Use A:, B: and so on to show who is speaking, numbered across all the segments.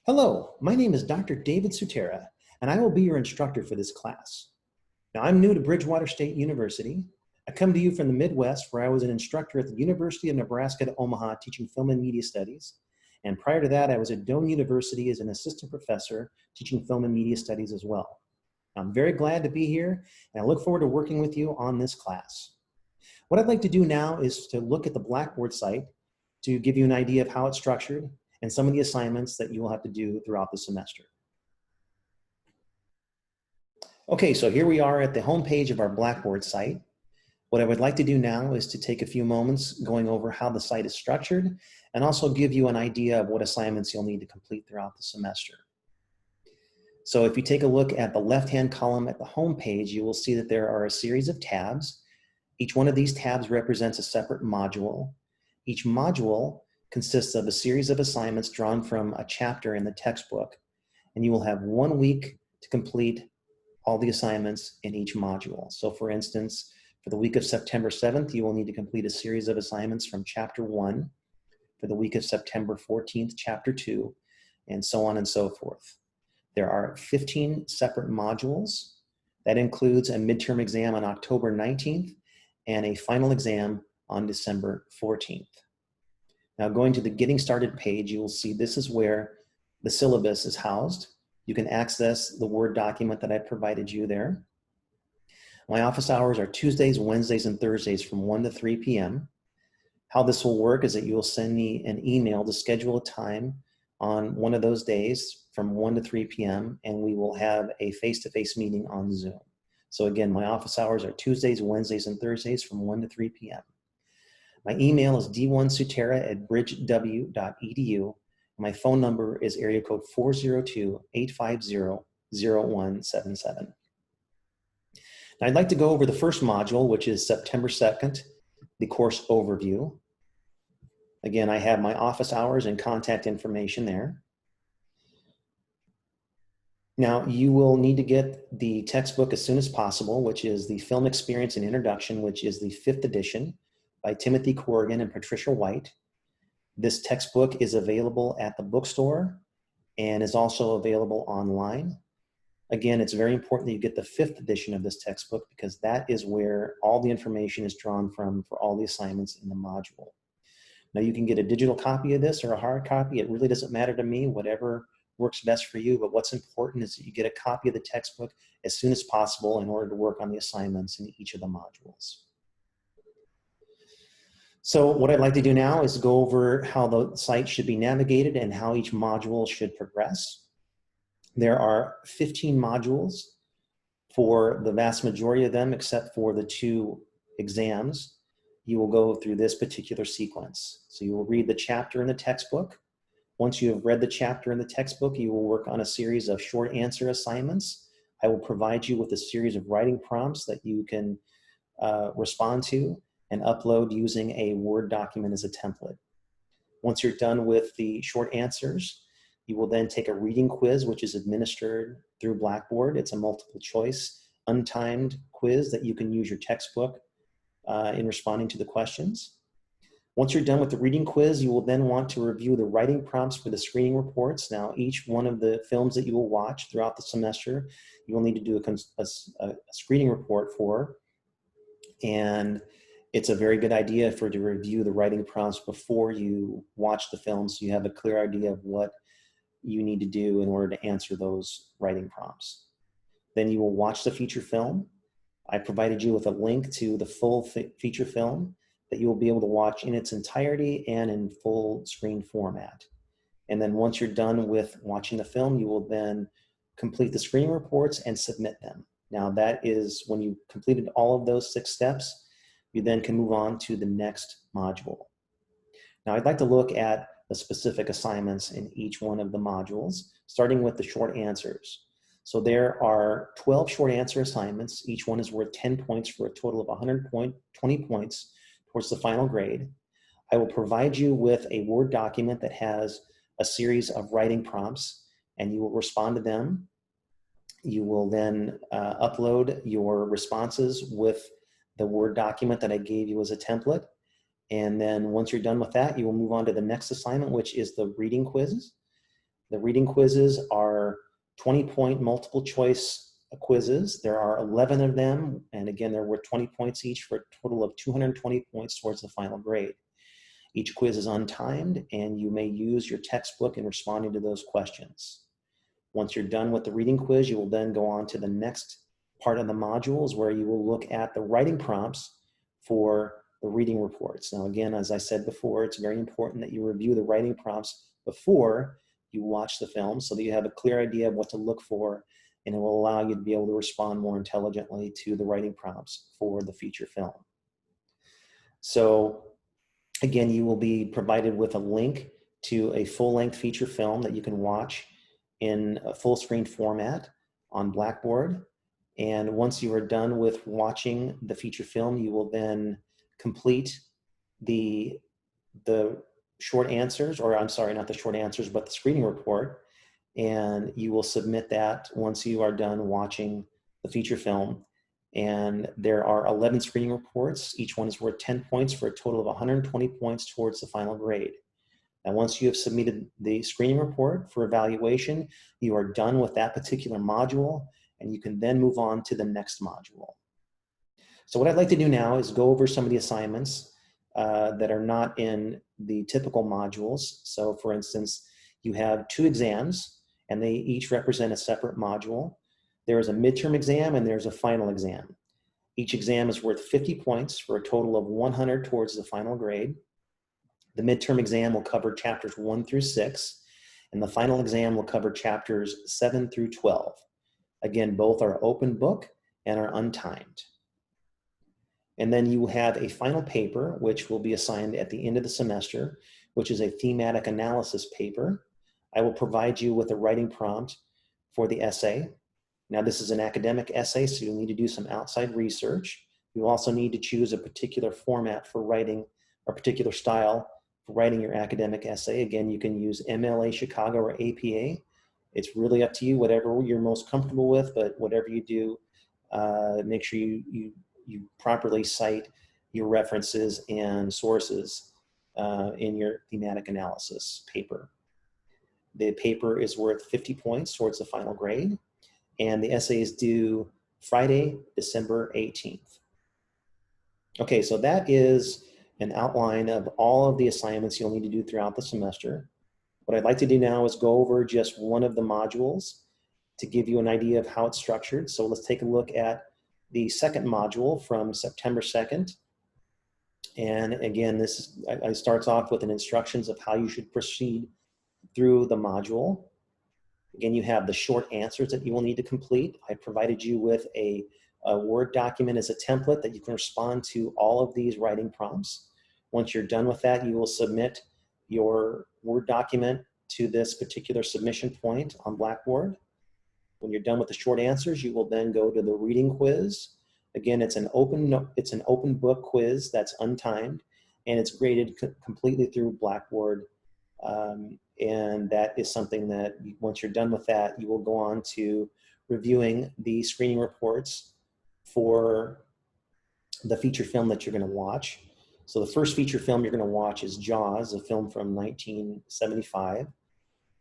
A: Hello, my name is Dr. David Sutera, and I will be your instructor for this class. Now, I'm new to Bridgewater State University. I come to you from the Midwest, where I was an instructor at the University of Nebraska at Omaha teaching film and media studies. And prior to that, I was at Doane University as an assistant professor teaching film and media studies as well. I'm very glad to be here, and I look forward to working with you on this class. What I'd like to do now is to look at the Blackboard site to give you an idea of how it's structured and some of the assignments that you will have to do throughout the semester. Okay, so here we are at the home page of our Blackboard site. What I would like to do now is to take a few moments going over how the site is structured and also give you an idea of what assignments you'll need to complete throughout the semester. So if you take a look at the left-hand column at the home page, you will see that there are a series of tabs. Each one of these tabs represents a separate module. Each module consists of a series of assignments drawn from a chapter in the textbook, and you will have 1 week to complete all the assignments in each module. So for instance, for the week of September 7th, you will need to complete a series of assignments from chapter 1. For the week of September 14th, chapter 2, and so on and so forth. There are 15 separate modules. That includes a midterm exam on October 19th and a final exam on December 14th. Now going to the Getting Started page, you will see this is where the syllabus is housed. You can access the Word document that I provided you there. My office hours are Tuesdays, Wednesdays, and Thursdays from 1 to 3 p.m. How this will work is that you will send me an email to schedule a time on one of those days from 1 to 3 p.m. and we will have a face-to-face meeting on Zoom. So again, my office hours are Tuesdays, Wednesdays, and Thursdays from 1 to 3 p.m. My email is d1sutera@bridgew.edu. My phone number is area code 402-850-0177. Now I'd like to go over the first module, which is September 2nd, the course overview. Again, I have my office hours and contact information there. Now, you will need to get the textbook as soon as possible, which is the Film Experience and Introduction, which is the 5th edition by Timothy Corrigan and Patricia White. This textbook is available at the bookstore and is also available online. Again, it's very important that you get the 5th edition of this textbook because that is where all the information is drawn from for all the assignments in the module. Now you can get a digital copy of this or a hard copy. It really doesn't matter to me, whatever works best for you, but what's important is that you get a copy of the textbook as soon as possible in order to work on the assignments in each of the modules. So what I'd like to do now is go over how the site should be navigated and how each module should progress. There are 15 modules for the vast majority of them, except for the 2 exams. You will go through this particular sequence. So you will read the chapter in the textbook. Once you have read the chapter in the textbook, you will work on a series of short answer assignments. I will provide you with a series of writing prompts that you can respond to and upload using a Word document as a template. Once you're done with the short answers, you will then take a reading quiz, which is administered through Blackboard. It's a multiple choice, untimed quiz that you can use your textbook in responding to the questions. Once you're done with the reading quiz, you will then want to review the writing prompts for the screening reports. Now, each one of the films that you will watch throughout the semester, you will need to do a screening report for. And it's a very good idea to review the writing prompts before you watch the film so you have a clear idea of what you need to do in order to answer those writing prompts. Then you will watch the feature film. I provided you with a link to the full feature film that you will be able to watch in its entirety and in full screen format. And then once you're done with watching the film, you will then complete the screening reports and submit them. Now that is when you completed all of those 6 steps, you then can move on to the next module. Now I'd like to look at the specific assignments in each one of the modules, starting with the short answers. So there are 12 short answer assignments. Each one is worth 10 points for a total of 120 points towards the final grade. I will provide you with a Word document that has a series of writing prompts and you will respond to them. You will then upload your responses with the Word document that I gave you as a template. And then once you're done with that, you will move on to the next assignment, which is the reading quizzes. The reading quizzes are 20-point multiple choice quizzes. There are 11 of them, and again, they're worth 20 points each for a total of 220 points towards the final grade. Each quiz is untimed, and you may use your textbook in responding to those questions. Once you're done with the reading quiz, you will then go on to the next part of the modules where you will look at the writing prompts for the reading reports. Now, again, as I said before, it's very important that you review the writing prompts before you watch the film so that you have a clear idea of what to look for, and it will allow you to be able to respond more intelligently to the writing prompts for the feature film. So again, you will be provided with a link to a full-length feature film that you can watch in a full screen format on Blackboard. And once you are done with watching the feature film, you will then complete the short answers, or I'm sorry, not the short answers, but the screening report. And you will submit that once you are done watching the feature film. And there are 11 screening reports. Each one is worth 10 points for a total of 120 points towards the final grade. And once you have submitted the screening report for evaluation, you are done with that particular module, and you can then move on to the next module. So what I'd like to do now is go over some of the assignments that are not in the typical modules. So for instance, you have 2 exams, and they each represent a separate module. There is a midterm exam and there's a final exam. Each exam is worth 50 points for a total of 100 towards the final grade. The midterm exam will cover chapters 1 through 6, and the final exam will cover chapters 7 through 12. Again, both are open book and are untimed. And then you have a final paper, which will be assigned at the end of the semester, which is a thematic analysis paper. I will provide you with a writing prompt for the essay. Now, this is an academic essay, so you'll need to do some outside research. You also need to choose a particular format for writing, or particular style for writing your academic essay. Again, you can use MLA Chicago or APA. It's really up to you, whatever you're most comfortable with, but whatever you do, make sure you properly cite your references and sources in your thematic analysis paper. The paper is worth 50 points towards the final grade, and the essay is due Friday, December 18th. Okay, so that is an outline of all of the assignments you'll need to do throughout the semester. What I'd like to do now is go over just one of the modules to give you an idea of how it's structured. So let's take a look at the second module from September 2nd. And again, this starts off with an instructions of how you should proceed through the module. Again, you have the short answers that you will need to complete. I provided you with a Word document as a template that you can respond to all of these writing prompts. Once you're done with that, you will submit your Word document to this particular submission point on Blackboard. When you're done with the short answers, you will then go to the reading quiz. Again, it's an open book quiz that's untimed, and it's graded completely through Blackboard. And that is something that once you're done with that, you will go on to reviewing the screening reports for the feature film that you're going to watch. So the first feature film you're going to watch is Jaws, a film from 1975.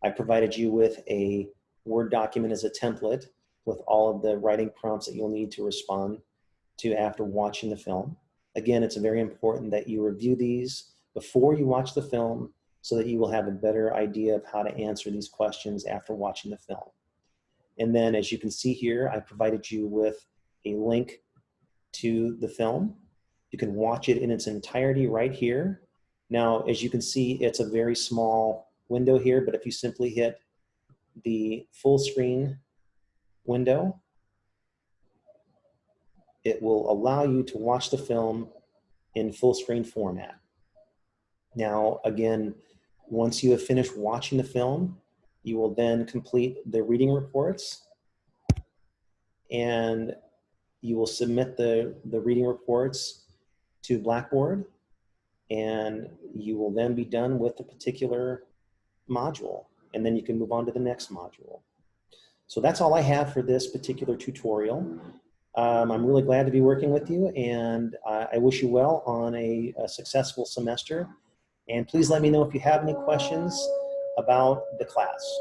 A: I provided you with a Word document as a template with all of the writing prompts that you'll need to respond to after watching the film. Again, it's very important that you review these before you watch the film so that you will have a better idea of how to answer these questions after watching the film. And then, as you can see here, I provided you with a link to the film. You can watch it in its entirety right here. Now, as you can see, it's a very small window here, but if you simply hit the full screen window, it will allow you to watch the film in full screen format. Now, again, once you have finished watching the film, you will then complete the reading reports, and you will submit the reading reports to Blackboard, and you will then be done with the particular module, and then you can move on to the next module. So that's all I have for this particular tutorial. I'm really glad to be working with you, and I wish you well on a successful semester. And please let me know if you have any questions about the class.